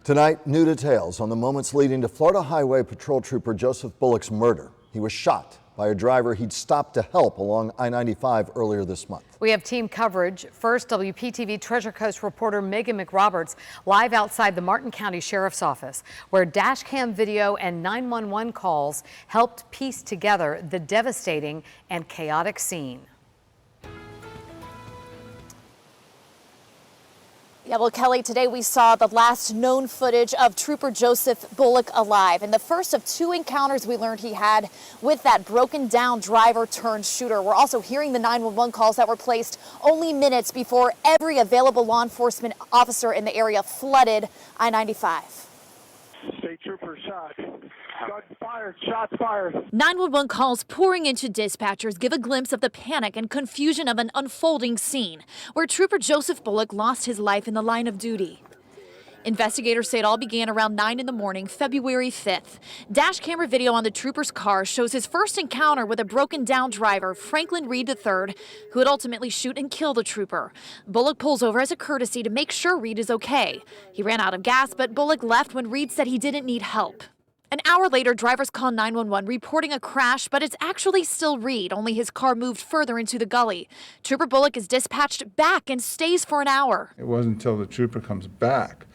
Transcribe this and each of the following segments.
Tonight, new details on the moments leading to Florida Highway Patrol Trooper Joseph Bullock's murder. He was shot by a driver he'd stopped to help along I-95 earlier this month. We have team coverage. First, WPTV Treasure Coast reporter Megan McRoberts live outside the Martin County Sheriff's Office, where dash cam video and 911 calls helped piece together the devastating and chaotic scene. Yeah, well, Kelly, today we saw the last known footage of Trooper Joseph Bullock alive, and the first of two encounters we learned he had with that broken down driver turned shooter. We're also hearing the 911 calls that were placed only minutes before every available law enforcement officer in the area flooded I-95. State trooper shot. Gun fired. Shots fired. 911 calls pouring into dispatchers give a glimpse of the panic and confusion of an unfolding scene where Trooper Joseph Bullock lost his life in the line of duty. Investigators say it all began around 9 in the morning, February 5th. Dash camera video on the trooper's car shows his first encounter with a broken down driver, Franklin Reed III, who would ultimately shoot and kill the trooper. Bullock pulls over as a courtesy to make sure Reed is okay. He ran out of gas, but Bullock left when Reed said he didn't need help. An hour later, drivers call 911 reporting a crash, but it's actually still Reed, only his car moved further into the gully. Trooper Bullock is dispatched back and stays for an hour. It wasn't until the trooper comes back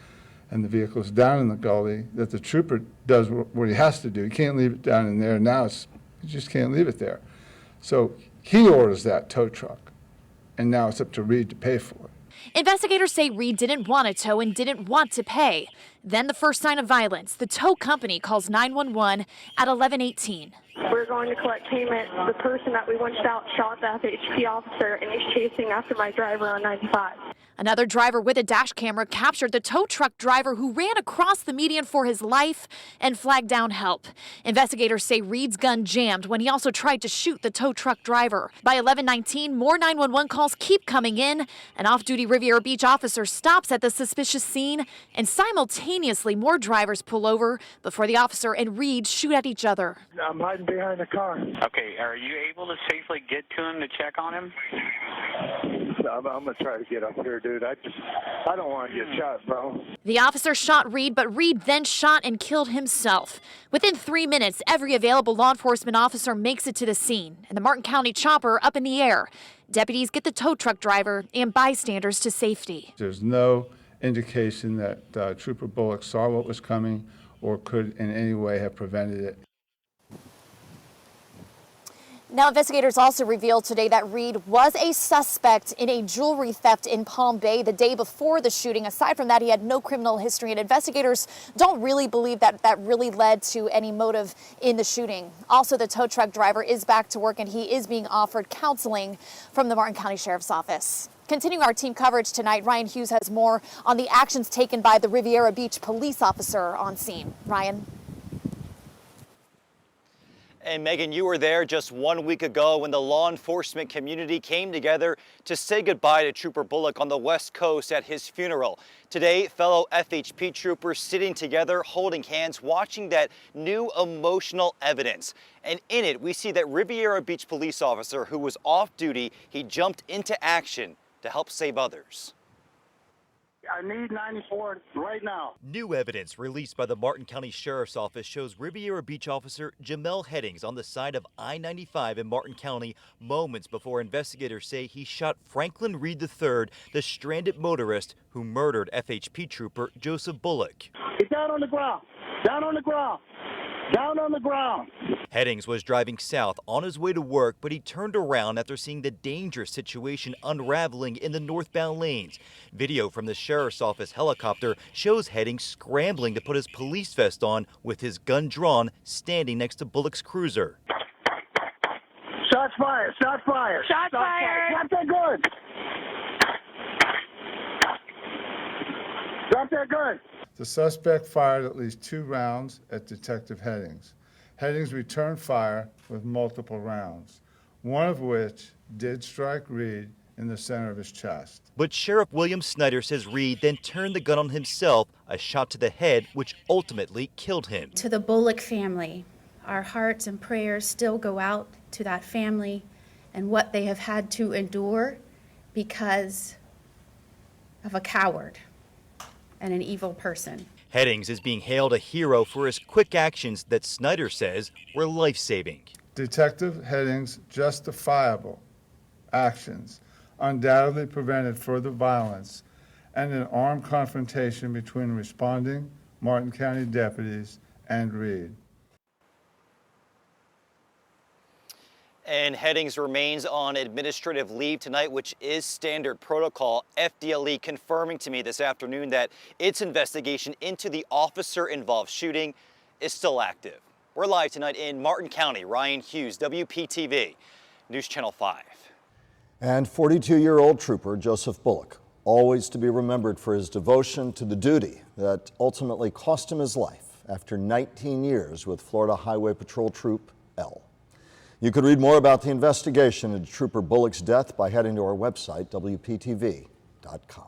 and the vehicle is down in the gully that the trooper does what he has to do. He can't leave it down in there. Now he just can't leave it there. So he orders that tow truck, and now it's up to Reed to pay for it. Investigators say Reed didn't want a tow and didn't want to pay. Then the first sign of violence. The tow company calls 911 at 11:18. We're going to collect payment. The person that we winched out shot the FHP officer, and he's chasing after my driver on 95. Another driver with a dash camera captured the tow truck driver who ran across the median for his life and flagged down help. Investigators say Reed's gun jammed when he also tried to shoot the tow truck driver. By 11:19, more 911 calls keep coming in. An off-duty Riviera Beach officer stops at the suspicious scene, and simultaneously more drivers pull over before the officer and Reed shoot at each other. I'm hiding behind the car. Okay, are you able to safely get to him to check on him? I'm going to try to get up here, dude. I don't want to get shot, bro. The officer shot Reed, but Reed then shot and killed himself. Within 3 minutes, every available law enforcement officer makes it to the scene, and the Martin County chopper up in the air. Deputies get the tow truck driver and bystanders to safety. There's no indication that Trooper Bullock saw what was coming or could in any way have prevented it. Now, investigators also revealed today that Reed was a suspect in a jewelry theft in Palm Bay the day before the shooting. Aside from that, he had no criminal history, and investigators don't really believe that that really led to any motive in the shooting. Also, the tow truck driver is back to work, and he is being offered counseling from the Martin County Sheriff's Office. Continuing our team coverage tonight, Ryan Hughes has more on the actions taken by the Riviera Beach police officer on scene. Ryan. And Megan, you were there just 1 week ago when the law enforcement community came together to say goodbye to Trooper Bullock on the West Coast at his funeral. Today, fellow FHP troopers sitting together, holding hands, watching that new emotional evidence. And in it, we see that Riviera Beach police officer who was off duty, he jumped into action to help save others. I need 94 right now. New evidence released by the Martin County Sheriff's Office shows Riviera Beach officer Jamel Headings on the side of I-95 in Martin County moments before investigators say he shot Franklin Reed III, the stranded motorist who murdered FHP trooper Joseph Bullock. Get down on the ground. Down on the ground. Down on the ground. Headings was driving south on his way to work, but he turned around after seeing the dangerous situation unraveling in the northbound lanes. Video from the Sheriff's Office helicopter shows Headings scrambling to put his police vest on with his gun drawn, standing next to Bullock's cruiser. Shots fired. Shots fired. Shots fired. Drop that gun. Drop that gun. The suspect fired at least 2 rounds at Detective Headings. Headings returned fire with multiple rounds, one of which did strike Reed in the center of his chest. But Sheriff William Snyder says Reed then turned the gun on himself, a shot to the head, which ultimately killed him. To the Bullock family, our hearts and prayers still go out to that family and what they have had to endure because of a coward and an evil person. Headings is being hailed a hero for his quick actions that Snyder says were life-saving. Detective Headings' justifiable actions undoubtedly prevented further violence and an armed confrontation between responding Martin County deputies and Reed. And Headings remains on administrative leave tonight, which is standard protocol. FDLE confirming to me this afternoon that its investigation into the officer-involved shooting is still active. We're live tonight in Martin County. Ryan Hughes, WPTV, News Channel 5. And 42-year-old trooper Joseph Bullock, always to be remembered for his devotion to the duty that ultimately cost him his life after 19 years with Florida Highway Patrol Troop L. You could read more about the investigation into Trooper Bullock's death by heading to our website, WPTV.com.